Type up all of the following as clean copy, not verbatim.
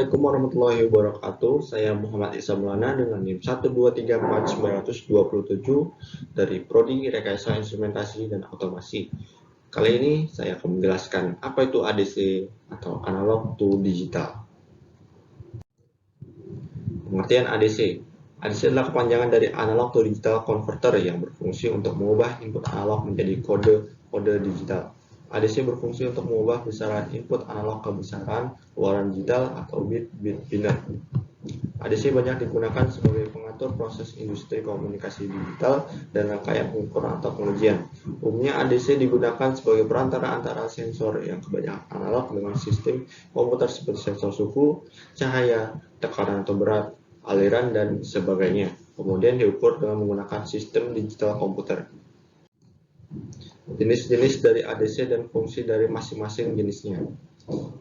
Assalamualaikum warahmatullahi wabarakatuh. Saya Muhammad Isa Maulana dengan NIM 1234927 dari Prodi Rekayasa Instrumentasi dan Otomasi. Kali ini saya akan menjelaskan apa itu ADC atau Analog to Digital. Pengertian ADC. ADC adalah kepanjangan dari Analog to Digital Converter yang berfungsi untuk mengubah input analog menjadi kode digital. ADC berfungsi untuk mengubah besaran input analog ke besaran keluaran digital atau bit-bit biner. ADC banyak digunakan sebagai pengatur proses industri komunikasi digital dan rangkaian pengukuran atau pengujian. Umumnya ADC digunakan sebagai perantara antara sensor yang kebanyakan analog dengan sistem komputer seperti sensor suhu, cahaya, tekanan atau berat, aliran, dan sebagainya. Kemudian diukur dengan menggunakan sistem digital komputer. Jenis-jenis dari ADC dan fungsi dari masing-masing jenisnya.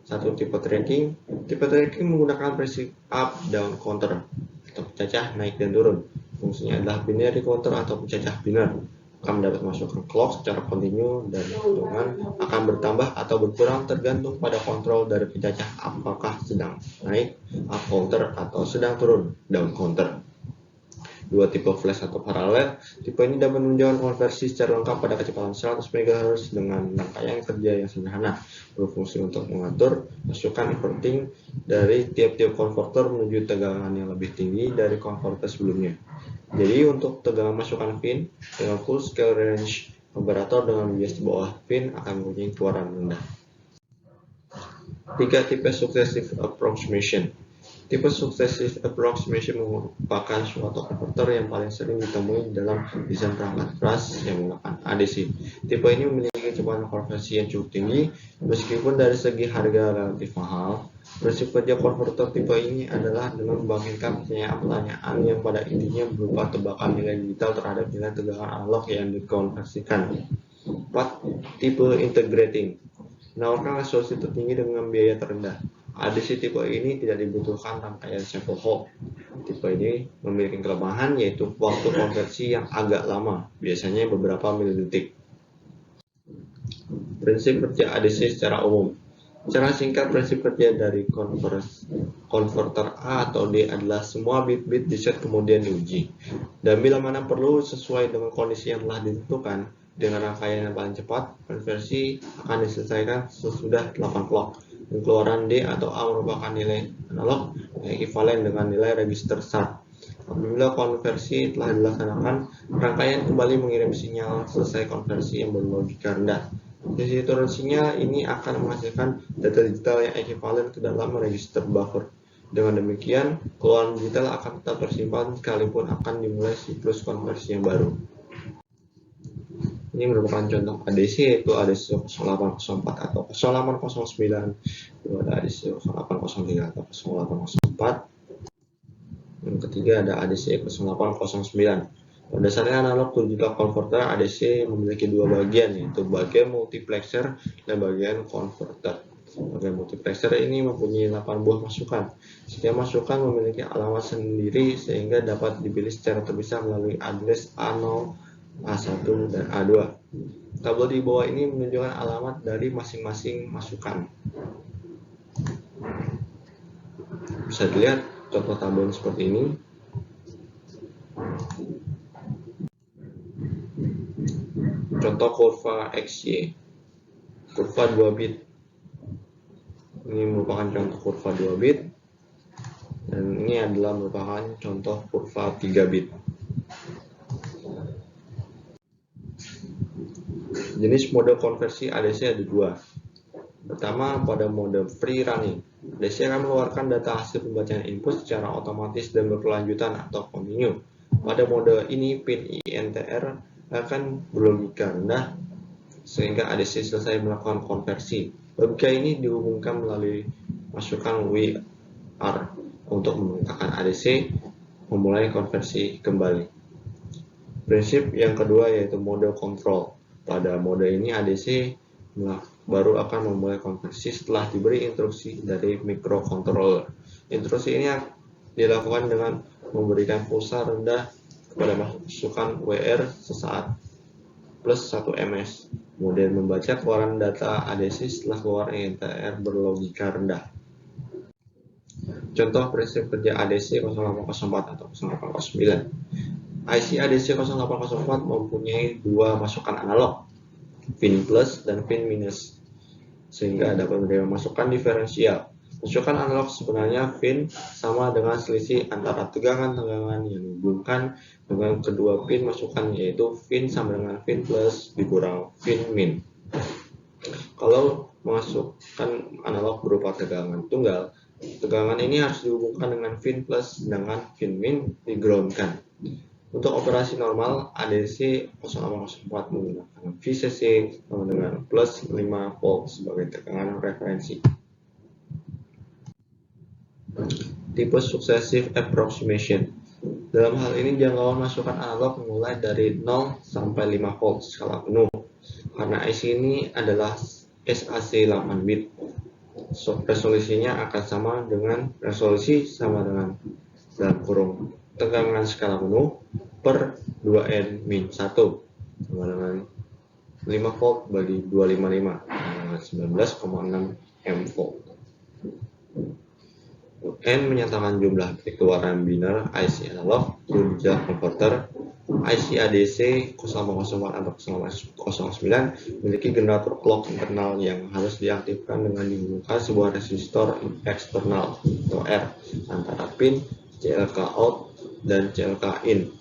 Satu, tipe tracking. Tipe tracking menggunakan prinsip up down counter atau pencacah naik dan turun. Fungsinya adalah binary counter atau pencacah biner. Akan mendapat masukan clock secara kontinu dan hitungan akan bertambah atau berkurang tergantung pada kontrol dari pencacah apakah sedang naik up counter atau sedang turun down counter. Dua, tipe flash atau paralel. Tipe ini dapat menunjukkan konversi secara lengkap pada kecepatan 100 MHz dengan rangkaian kerja yang sederhana, berfungsi untuk mengatur masukan inverting dari tiap-tiap konverter menuju tegangan yang lebih tinggi dari konverter sebelumnya. Jadi untuk tegangan masukan pin dengan full scale range, komparator dengan bias di bawah pin akan mempunyai keluaran rendah. 3, tipe successive approximation. Tipe successive approximation merupakan suatu konverter yang paling sering ditemui dalam desain perangkat flash yang menggunakan ADC. Tipe ini memiliki kecepatan konversi yang cukup tinggi, meskipun dari segi harga relatif mahal. Prinsip kerja konverter tipe ini adalah dengan membangkitkan pertanyaan yang pada intinya berupa tebakan nilai digital terhadap nilai tegangan analog yang dikonversikan. 4, tipe integrating. Menawarkan resolusi tertinggi dengan biaya terendah. ADC tipe ini tidak dibutuhkan rangkaian sampel hold. Tipe ini memiliki kelemahan yaitu waktu konversi yang agak lama, biasanya beberapa milidetik. Prinsip kerja ADC secara umum. Secara singkat, prinsip kerja dari konverter A atau D adalah semua bit-bit diset kemudian diuji. Dan bila mana perlu sesuai dengan kondisi yang telah ditentukan, dengan rangkaian yang paling cepat, konversi akan diselesaikan sesudah 8 clock. Dan keluaran D atau A merupakan nilai analog yang ekivalen dengan nilai register start. Apabila konversi telah dilaksanakan, rangkaian kembali mengirim sinyal selesai konversi yang berlogika rendah. Sisi turun sinyal ini akan menghasilkan data digital yang ekivalen ke dalam register buffer. Dengan demikian, keluaran digital akan tetap tersimpan sekalipun akan dimulai siklus konversi yang baru. Ini merupakan contoh ADC, yaitu ADC 0804 atau 0809, ada ADC 0803 atau 0804. Yang ketiga ada ADC 0809. Pada dasarnya analog to digital converter ADC memiliki dua bagian, yaitu bagian multiplexer dan bagian converter. Bagian multiplexer ini mempunyai 8 buah masukan. Setiap masukan memiliki alamat sendiri sehingga dapat dipilih secara terpisah melalui address A0, A1, dan A2. Tabel di bawah ini menunjukkan alamat dari masing-masing masukan. Bisa dilihat contoh tabel seperti ini. Contoh kurva XY, kurva 2 bit. Ini merupakan contoh kurva 2 bit. Dan ini adalah merupakan contoh kurva 3 bit. Jenis mode konversi ADC ada dua. Pertama, pada mode free running. ADC akan mengeluarkan data hasil pembacaan input secara otomatis dan berkelanjutan atau kontinu. Pada mode ini, pin INTR akan berlogika rendah sehingga ADC selesai melakukan konversi. Logika ini dihubungkan melalui masukan WR untuk memerintahkan ADC memulai konversi kembali. Prinsip yang kedua yaitu mode control. Pada mode ini ADC baru akan memulai konversi setelah diberi instruksi dari microcontroller. Instruksi ini dilakukan dengan memberikan pulsa rendah kepada masukan WR sesaat plus 1 ms. Kemudian membaca keluaran data ADC setelah keluar INTR berlogika rendah. Contoh prinsip kerja ADC 0804 atau 0809. IC ADC 0804 mempunyai dua masukan analog, pin plus dan pin minus, sehingga dapat menerima masukan diferensial. Masukan analog sebenarnya pin sama dengan selisih antara tegangan-tegangan yang dihubungkan dengan kedua pin masukan, yaitu pin sama dengan pin plus dikurang pin min. Kalau memasukkan analog berupa tegangan tunggal, tegangan ini harus dihubungkan dengan pin plus, sedangkan pin min digroundkan. Untuk operasi normal, ADC 0804 menggunakan VCC sama dengan plus 5 volt sebagai tegangan referensi. Tipe successive approximation. Dalam hal ini jangkauan masukan analog mulai dari 0 sampai 5 volt skala penuh. Karena IC ini adalah SAC 8 bit, resolusinya akan sama dengan resolusi sama dengan dalam kurung tegangan skala penuh per 2n-1 sama dengan 5 volt bagi 255 dengan 19,6 M volt. N menyatakan jumlah bit keluaran biner IC analog digital converter. IC ADC 0804 atau 0809 memiliki generator clock internal yang harus diaktifkan dengan dihubungkan sebuah resistor eksternal atau R antara pin CLK out dan CLK in,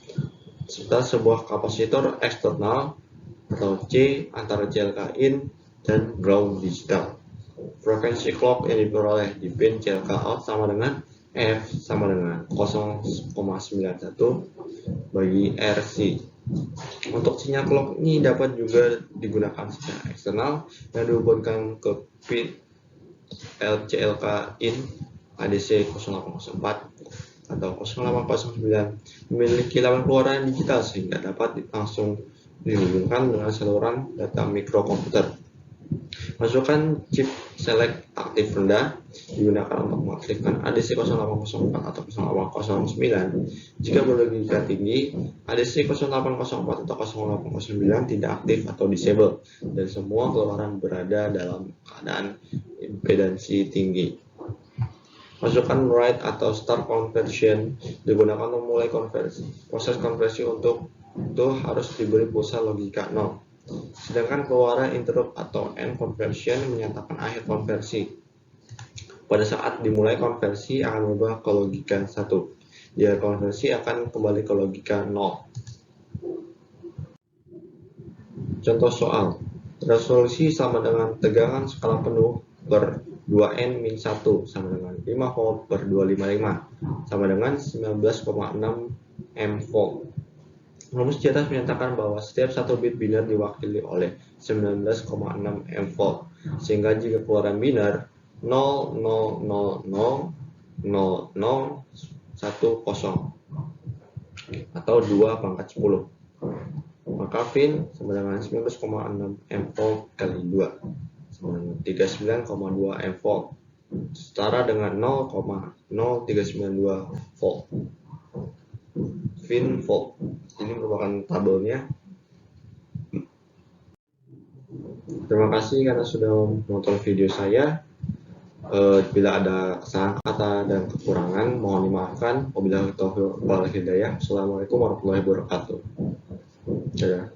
serta sebuah kapasitor eksternal atau C antara CLK in dan ground digital. Frekuensi clock yang diperoleh di pin CLK out sama dengan F sama dengan 0,91 bagi RC. Untuk sinyal clock ini dapat juga digunakan secara eksternal yang dihubungkan ke pin CLK in ADC 0804 atau 0809 memiliki lawan keluaran digital sehingga dapat langsung dihubungkan dengan saluran data mikrokomputer. Masukan chip select aktif rendah digunakan untuk mengaktifkan ADC 0804 atau 0809. Jika berlogika tinggi, ADC 0804 atau 0809 tidak aktif atau disable dan semua keluaran berada dalam keadaan impedansi tinggi. Masukan write atau start conversion digunakan untuk memulai konversi. Proses konversi untuk itu harus diberi pulsa logika 0. Sedangkan keluaran interrupt atau end conversion menyatakan akhir konversi. Pada saat dimulai konversi akan berubah ke logika 1. Jika konversi akan kembali ke logika 0. Contoh soal. Resolusi sama dengan tegangan skala penuh per 2n-1 sama dengan 5 volt per 255 sama dengan 19,6 M volt. Rumus di atas menyatakan bahwa setiap satu bit biner diwakili oleh 19,6 M volt, sehingga jika keluaran biner 0,0000010 atau 2 pangkat 10, maka pin sama dengan 19,6 M volt kali 2 sama dengan 39,2 M volt, setara dengan 0,0392 volt. Pin volt. Ini merupakan tabelnya. Terima kasih karena sudah menonton video saya. Bila ada kesalahan kata dan kekurangan, mohon dimaafkan. Wabillahi taufiq wal hidayah. Assalamualaikum warahmatullahi wabarakatuh. Dadah.